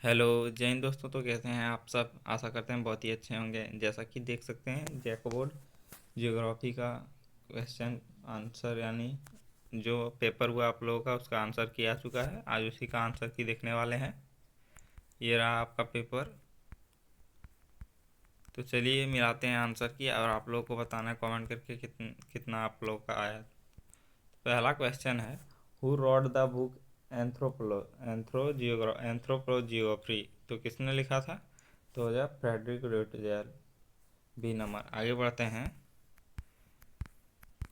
Hello जय हिंद दोस्तों। तो कैसे हैं आप सब? आशा करते हैं बहुत ही अच्छे होंगे। जैसा कि देख सकते हैं जैकबोर्ड जियोग्राफी का क्वेश्चन आंसर यानी जो पेपर हुआ आप लोगों का उसका आंसर किया चुका है। आज उसी का आंसर की देखने वाले हैं। ये रहा आपका पेपर। तो चलिए मिलाते हैं आंसर की और आप लोगों को बताना है कमेंट करके कितना आप लोगों का आया। पहला क्वेश्चन है, who rot the book anthropology. तो किसने लिखा था? तो हो जाए फ्रेडरिक रोटजेल। B number. आगे बढ़ते हैं।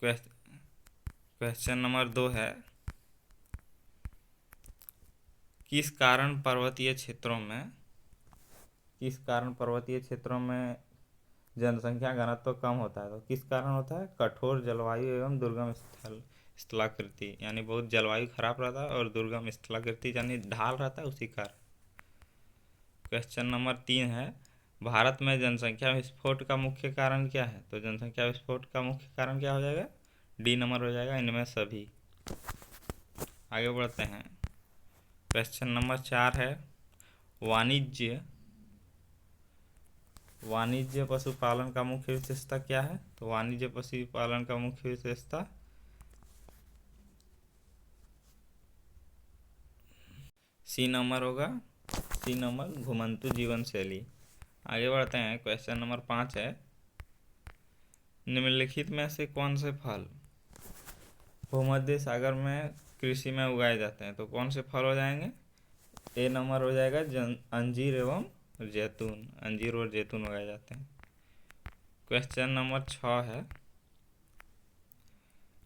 क्वेश्चन नंबर 2 है, किस कारण पर्वतीय क्षेत्रों में जनसंख्या घनत्व कम होता है? तो किस कारण होता है? कठोर जलवायु एवं दुर्गम स्थलाकृति, यानी बहुत जलवायु खराब रहता है और दुर्गम स्थलाकृति यानी ढाल रहता है, उसी कारण। क्वेश्चन नंबर 3 है, भारत में जनसंख्या विस्फोट का मुख्य कारण क्या है? तो जनसंख्या विस्फोट का मुख्य कारण क्या हो जाएगा? डी नंबर हो जाएगा, इनमें सभी। आगे बढ़ते हैं। क्वेश्चन नंबर 4 है, वाणिज्य पशुपालन का मुख्य विशेषता क्या है? तो वाणिज्य पशुपालन का मुख्य विशेषता सी नंबर होगा। सी नंबर घुमंतु जीवन शैली। आगे बढ़ते हैं। क्वेश्चन नंबर 5 है, निम्नलिखित में से कौन से फल भूमध्य सागर में कृषि में उगाए जाते हैं? तो कौन से फल हो जाएंगे? ए नंबर हो जाएगा अंजीर एवं जैतून। अंजीर और जैतून उगाए जाते हैं। क्वेश्चन नंबर 6 है,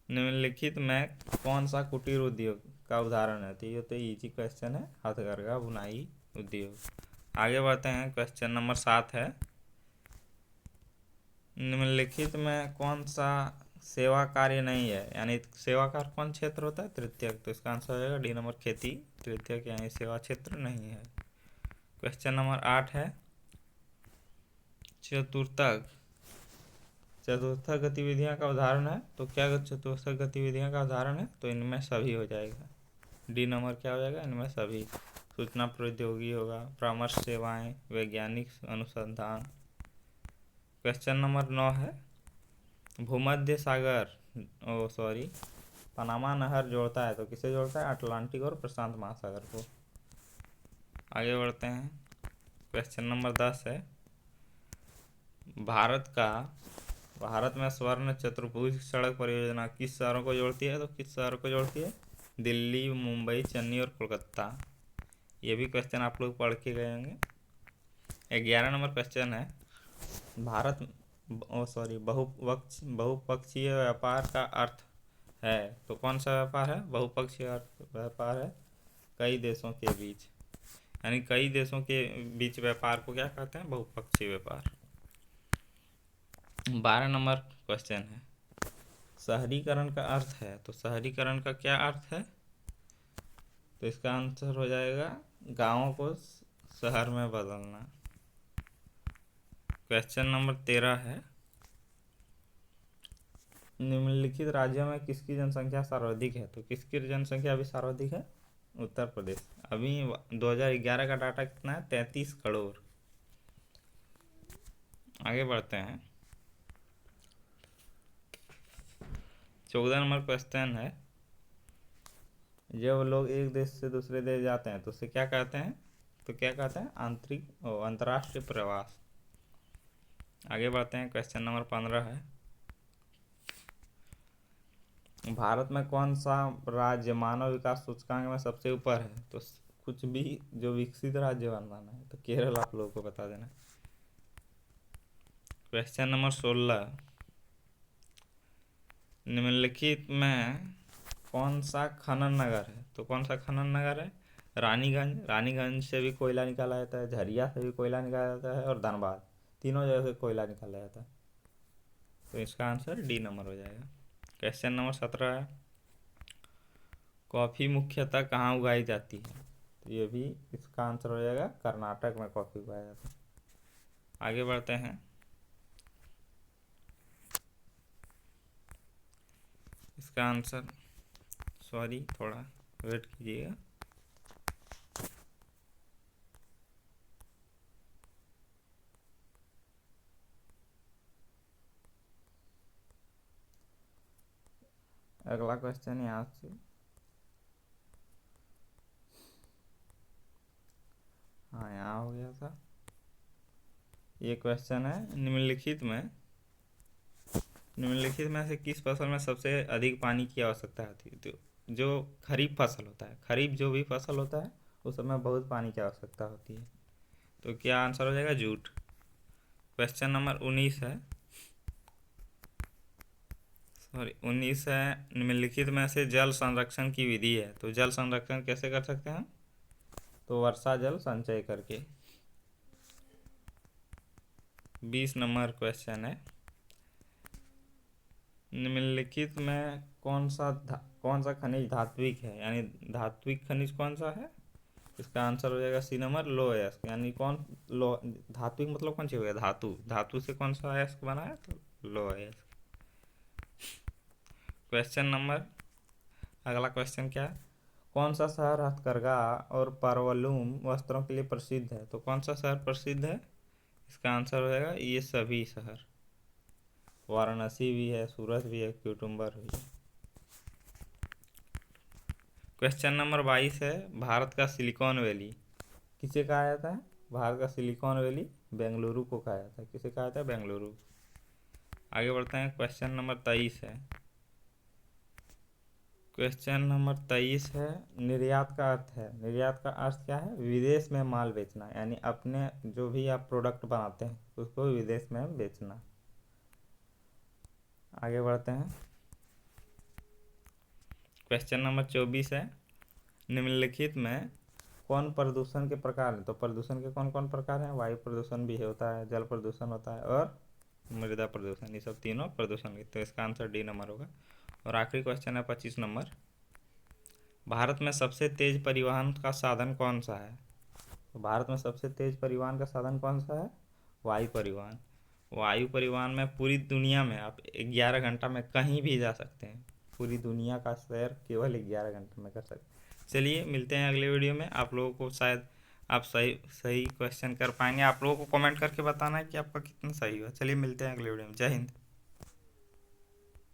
निम्नलिखित में कौन सा कुटीर उद्योग का उदाहरण है? तो ये तो इजी क्वेश्चन है, हथकरघा बुनाई उद्योग। आगे बढ़ते हैं। क्वेश्चन नंबर 7 है, निम्नलिखित में कौन सा सेवा कार्य नहीं है? यानी सेवा कार्य कौन क्षेत्र होता है? तृतीयक। तो इसका आंसर हो जाएगा डी नंबर खेती। तृतीयक यानी सेवा क्षेत्र नहीं है। क्वेश्चन नंबर 8 है, चतुर्थक गतिविधियां का उदाहरण है? तो क्या चतुर्थक गतिविधियां का उदाहरण है? तो इनमें सभी हो जाएगा। डी नंबर क्या हो जाएगा? इनमें सभी। सूचना प्रौद्योगिकी होगा, परामर्श सेवाएं, वैज्ञानिक अनुसंधान। क्वेश्चन नंबर 9 है, भूमध्य सागर पनामा नहर जोड़ता है? तो किसे जोड़ता है? अटलांटिक और प्रशांत महासागर को। आगे बढ़ते हैं। क्वेश्चन नंबर 10 है, भारत में स्वर्ण चतुर्भुज सड़क परियोजना किस शहरों को जोड़ती है? तो किस शहरों को जोड़ती है? दिल्ली, मुंबई, चेन्नई और कोलकाता। ये भी क्वेश्चन आप लोग पढ़ के गए होंगे। 11 नंबर क्वेश्चन है, भारत बहुपक्षीय व्यापार का अर्थ है? तो कौन सा व्यापार है? बहुपक्षीय व्यापार है कई देशों के बीच, यानी कई देशों के बीच व्यापार को क्या कहते हैं? बहुपक्षीय व्यापार। 12 नंबर क्वेश्चन है, शहरीकरण का अर्थ है? तो शहरीकरण का क्या अर्थ है? तो इसका आंसर हो जाएगा गांवों को शहर में बदलना। क्वेश्चन नंबर 13 है, निम्नलिखित राज्यों में किसकी जनसंख्या सर्वाधिक है? तो किसकी जनसंख्या अभी सर्वाधिक है? उत्तर प्रदेश। अभी 2011 का डाटा कितना है? 33 करोड़। आगे बढ़ते हैं। 14 नंबर क्वेश्चन है, जब लोग एक देश से दूसरे देश जाते हैं तो उसे क्या कहते हैं? तो क्या कहते हैं? अंतर्राष्ट्रीय प्रवास। आगे बढ़ते हैं। क्वेश्चन नंबर 15 है, भारत में कौन सा राज्य मानव विकास सूचकांक में सबसे ऊपर है? तो कुछ भी जो विकसित राज्य बनाना है तो केरल आप लोगों को बता देना। क्वेश्चन नंबर 16, निम्नलिखित में कौन सा खनन नगर है? तो कौन सा खनन नगर है? रानीगंज से भी कोयला निकाला जाता है, झरिया से भी कोयला निकाला जाता है और धनबाद, तीनों जगह से कोयला निकाला जाता है। तो इसका आंसर डी नंबर हो जाएगा। क्वेश्चन नंबर 17 है, कॉफ़ी मुख्यतः कहाँ उगाई जाती है? तो ये भी इसका आंसर हो जाएगा कर्नाटक में कॉफ़ी उगाया जाता है। आगे बढ़ते हैं। इसका आंसर थोड़ा वेट कीजिएगा। अगला क्वेश्चन यहाँ से, हाँ यहाँ हो गया था। ये क्वेश्चन है, निम्नलिखित में से किस फसल में सबसे अधिक पानी की आवश्यकता होती है? तो जो खरीफ फसल होता है, खरीफ जो भी फसल होता है उस समय बहुत पानी की आवश्यकता होती है। तो क्या आंसर हो जाएगा? जूट। क्वेश्चन नंबर 19 है, 19 है, निम्नलिखित में से जल संरक्षण की विधि है। तो जल संरक्षण कैसे कर सकते हैं? तो वर्षा जल संचय करके। 20 नंबर क्वेश्चन है, निम्नलिखित में कौन सा खनिज धात्विक है, यानी धात्विक खनिज कौन सा है? इसका आंसर हो जाएगा सी नंबर, लो अयस्क। यानी कौन लो, धात्विक मतलब कौन सी हो गया? धातु। धातु से कौन सा अयस्क बना है? तो लो अयस्क। क्वेश्चन नंबर, अगला क्वेश्चन क्या है? कौन सा शहर हथकरघा और पार्वलूम वस्त्रों के लिए प्रसिद्ध है? तो कौन सा शहर प्रसिद्ध है? इसका आंसर हो जाएगा ये सभी शहर। वाराणसी भी है, सूरत भी है, क्यूटुम्बर भी है। क्वेश्चन नंबर 22 है, भारत का सिलिकॉन वैली किसे कहा जाता है? भारत का सिलिकॉन वैली बेंगलुरु को कहा जाता है। किसे कहा जाता है? बेंगलुरु। आगे बढ़ते हैं, क्वेश्चन नंबर 23 है। क्वेश्चन नंबर 23 है, निर्यात का अर्थ है। निर्यात का अर्थ क्या है? विदेश में माल बेचना, यानी अपने जो भी आप प्रोडक्ट बनाते हैं उसको विदेश में बेचना। आगे बढ़ते हैं, क्वेश्चन नंबर 24 है, निम्नलिखित में कौन प्रदूषण के प्रकार हैं? तो प्रदूषण के कौन कौन प्रकार हैं? वायु प्रदूषण भी होता है, जल प्रदूषण होता है और मृदा प्रदूषण। ये सब तीनों प्रदूषण के। तो इसका आंसर डी नंबर होगा। और आखिरी क्वेश्चन है 25 नंबर, भारत में सबसे तेज परिवहन का साधन कौन सा है? तो भारत में सबसे तेज परिवहन का साधन कौन सा है? वायु परिवहन। वायु परिवहन में पूरी दुनिया में आप 11 घंटा में कहीं भी जा सकते हैं। पूरी दुनिया का सैर केवल 11 घंटे में कर सकते हैं। चलिए मिलते हैं अगले वीडियो में। आप लोगों को शायद आप सही सही क्वेश्चन कर पाएंगे। आप लोगों को कमेंट करके बताना है कि आपका कितना सही हुआ। चलिए मिलते हैं अगले वीडियो में। जय हिंद।